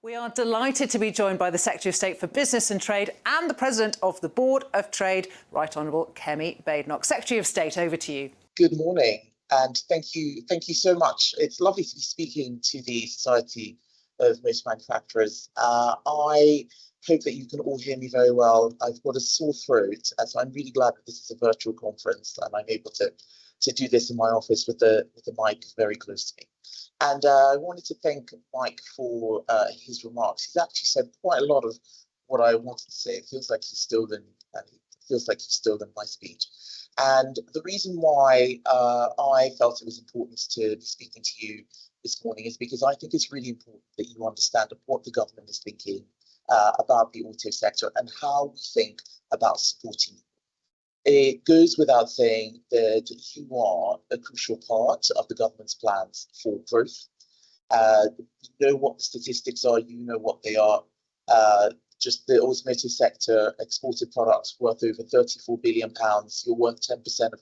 We are delighted to be joined by the Secretary of State for Business and Trade and the President of the Board of Trade, Right Honourable Kemi Badenoch. Secretary of State, over to you. Good morning, and thank you so much. It's lovely to be speaking to the Society of Motor Manufacturers. I hope that you can all hear me very well. I've got a sore throat, so I'm really glad that this is a virtual conference and I'm able to do this in my office with the mic very close to me. And I wanted to thank Mike for his remarks. He's actually said quite a lot of what I wanted to say. It feels like he's stolen my speech. And the reason why I felt it was important to be speaking to you this morning is because I think it's really important that you understand what the government is thinking about the auto sector and how we think about supporting you. It goes without saying that you are a crucial part of the government's plans for growth. You know what the statistics are, you know what they are. Just the automotive sector exported products worth over £34 billion. You're worth 10% of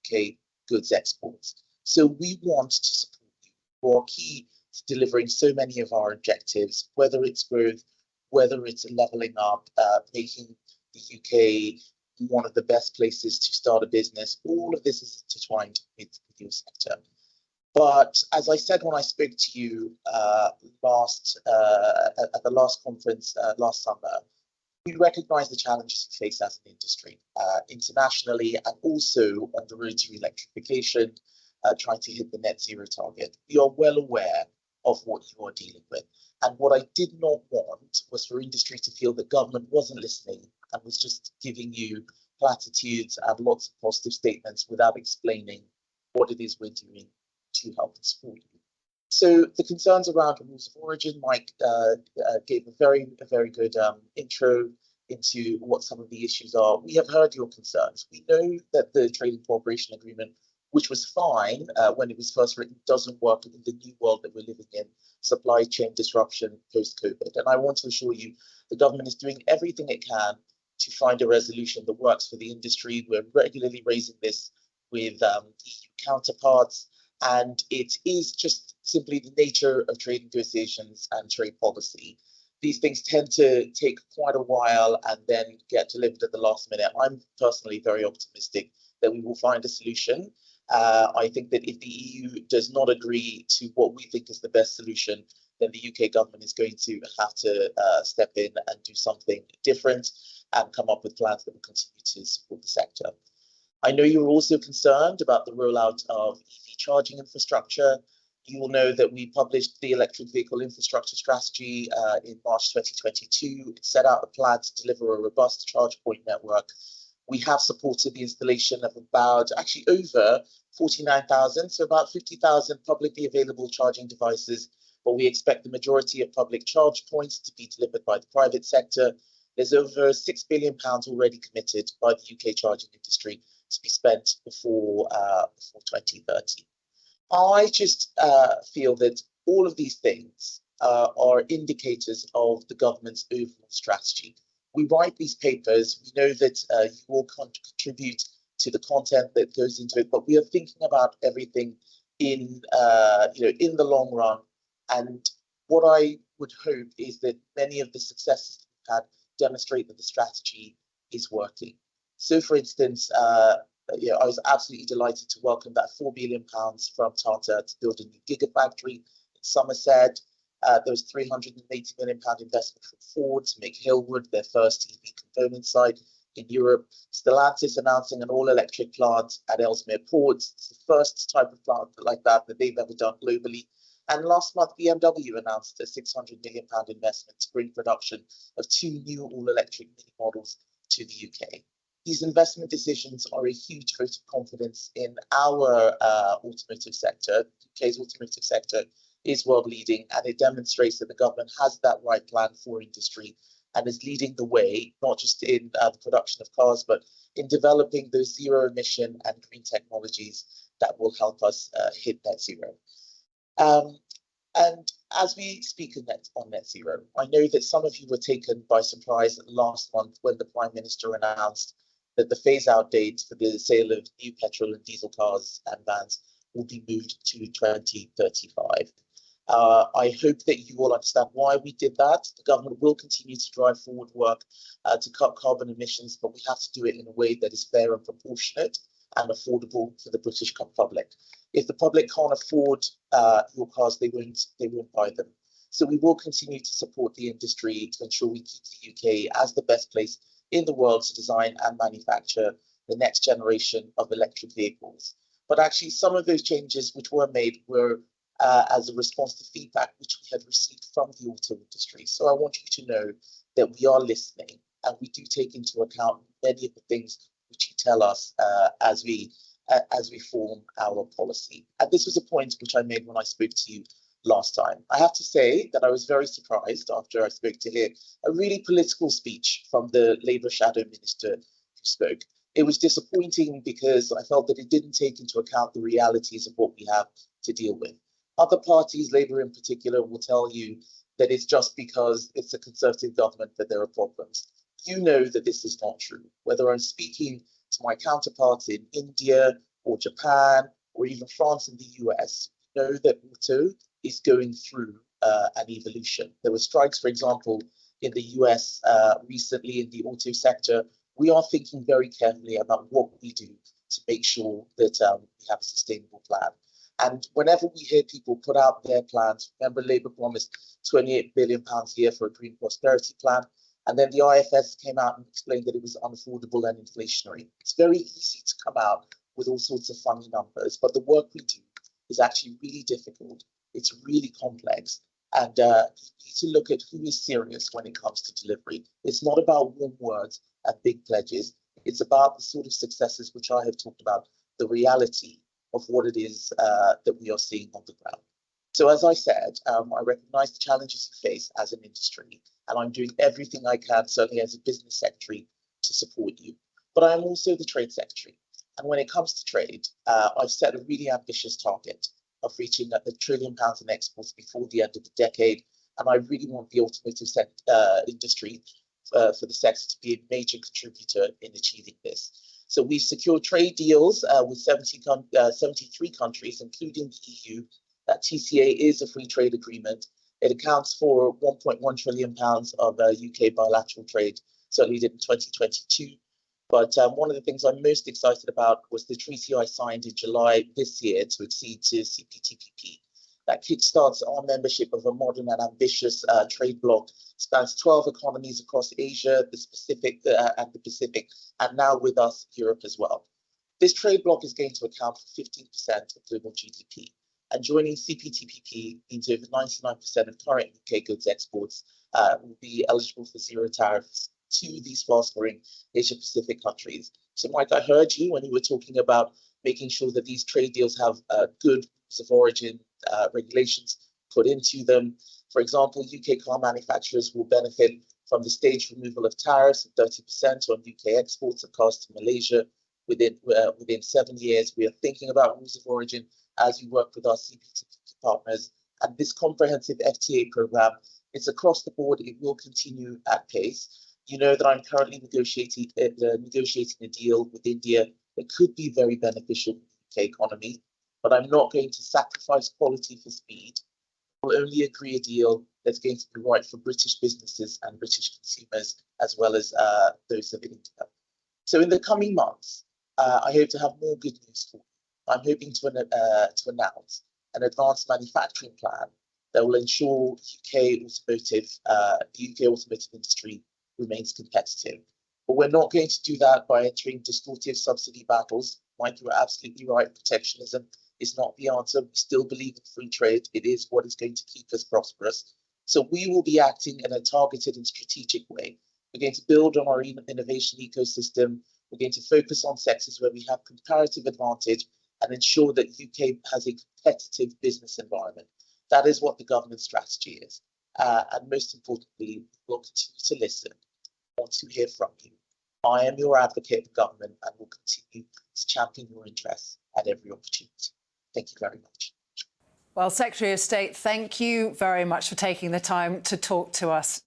UK goods exports. So we want to support you. You are key to delivering so many of our objectives, whether it's growth, whether it's levelling up, making the UK one of the best places to start a business. All of this is intertwined with your sector. But as I said when I spoke to you at the last conference last summer, we recognise the challenges we face as an industry internationally and also on the road to electrification, trying to hit the net zero target. We are well aware of what you are dealing with. And what I did not want was for industry to feel that government wasn't listening and was just giving you platitudes and lots of positive statements without explaining what it is we're doing to help and support you. So the concerns around rules of origin, Mike gave a very good intro into what some of the issues are. We have heard your concerns. We know that the Trading Cooperation Agreement, which was fine when it was first written, doesn't work in the new world that we're living in, supply chain disruption post-COVID. And I want to assure you the government is doing everything it can to find a resolution that works for the industry. We're regularly raising this with EU counterparts, and it is just simply the nature of trade negotiations and trade policy. These things tend to take quite a while and then get delivered at the last minute. I'm personally very optimistic that we will find a solution. I think that if the EU does not agree to what we think is the best solution, then the UK government is going to have to step in and do something different and come up with plans that will continue to support the sector. I know you're also concerned about the rollout of EV charging infrastructure. You will know that we published the Electric Vehicle Infrastructure Strategy in March 2022. It set out a plan to deliver a robust charge point network. We have supported the installation of about, actually over 49,000, so about 50,000 publicly available charging devices, but we expect the majority of public charge points to be delivered by the private sector. There's over £6 billion already committed by the UK charging industry to be spent before 2030. I just feel that all of these things are indicators of the government's overall strategy. We write these papers, we know that you all contribute to the content that goes into it, but we are thinking about everything in the long run. And what I would hope is that many of the successes we've had demonstrate that the strategy is working. So, for instance, I was absolutely delighted to welcome that £4 billion from Tata to build a new gigafactory in Somerset. There was £380 million investment from Ford to make Hillwood their first EV component site in Europe. Stellantis announcing an all-electric plant at Ellesmere Port. It's the first type of plant like that they've ever done globally. And last month, BMW announced a £600 million investment to bring production of 2 new all-electric mini models to the UK. These investment decisions are a huge vote of confidence in our automotive sector. The UK's automotive sector is world leading, and it demonstrates that the government has that right plan for industry and is leading the way, not just in the production of cars, but in developing those zero emission and green technologies that will help us hit net zero. And as we speak on net zero, I know that some of you were taken by surprise last month when the Prime Minister announced that the phase-out date for the sale of new petrol and diesel cars and vans will be moved to 2035. I hope that you all understand why we did that. The government will continue to drive forward work to cut carbon emissions, but we have to do it in a way that is fair and proportionate and affordable for the British public. If the public can't afford your cars, they won't buy them. So we will continue to support the industry to ensure we keep the UK as the best place in the world to design and manufacture the next generation of electric vehicles. But actually, some of those changes which were made were as a response to feedback which we had received from the auto industry. So I want you to know that we are listening and we do take into account many of the things which you tell us as we form our policy. And this was a point which I made when I spoke to you last time. I have to say that I was very surprised after I spoke to hear a really political speech from the Labour Shadow Minister who spoke. It was disappointing because I felt that it didn't take into account the realities of what we have to deal with. Other parties, Labour in particular, will tell you that it's just because it's a Conservative government that there are problems. You know that this is not true. Whether I'm speaking to my counterparts in India or Japan or even France and the US, you know that auto is going through an evolution. There were strikes, for example, in the US recently in the auto sector. We are thinking very carefully about what we do to make sure that we have a sustainable plan. And whenever we hear people put out their plans, remember Labour promised £28 billion a year for a green prosperity plan, and then the IFS came out and explained that it was unaffordable and inflationary. It's very easy to come out with all sorts of funny numbers, but the work we do is actually really difficult. It's really complex, and you need to look at who is serious when it comes to delivery. It's not about warm words and big pledges. It's about the sort of successes which I have talked about, the reality of what it is that we are seeing on the ground. So as I said, I recognise the challenges you face as an industry, and I'm doing everything I can, certainly as a business secretary, to support you. But I am also the trade secretary. And when it comes to trade, I've set a really ambitious target of reaching £1 trillion in exports before the end of the decade. And I really want the automotive industry for the sector to be a major contributor in achieving this. So we've secured trade deals with 73 countries, including the EU. That TCA is a free trade agreement. It accounts for £1.1 trillion of UK bilateral trade, certainly did in 2022. But one of the things I'm most excited about was the treaty I signed in July this year to accede to CPTPP. That kickstarts our membership of a modern and ambitious trade bloc, spans 12 economies across Asia, the Pacific, and now with us, Europe as well. This trade bloc is going to account for 15% of global GDP. And joining CPTPP means over 99% of current UK goods exports will be eligible for zero tariffs to these fast-growing Asia-Pacific countries. So, Mike, I heard you when you were talking about making sure that these trade deals have good rules of origin regulations put into them. For example, UK car manufacturers will benefit from the staged removal of tariffs of 30% on UK exports of cars to Malaysia within 7 years. We are thinking about rules of origin as we work with our CPTPP partners. And this comprehensive FTA program, it's across the board. It will continue at pace. You know that I'm currently negotiating a deal with India that could be very beneficial to the UK economy, but I'm not going to sacrifice quality for speed. We'll only agree a deal that's going to be right for British businesses and British consumers, as well as those of India. So in the coming months, I hope to have more good news for you. I'm hoping to announce an advanced manufacturing plan that will ensure the UK automotive industry remains competitive. But we're not going to do that by entering distortive subsidy battles. Mike, you're absolutely right. Protectionism is not the answer. We still believe in free trade. It is what is going to keep us prosperous. So we will be acting in a targeted and strategic way. We're going to build on our innovation ecosystem. We're going to focus on sectors where we have comparative advantage and ensure that UK has a competitive business environment. That is what the government strategy is. And most importantly, we'll continue to listen. I want to hear from you. I am your advocate of government and will continue to champion your interests at every opportunity. Thank you very much. Well, Secretary of State, thank you very much for taking the time to talk to us.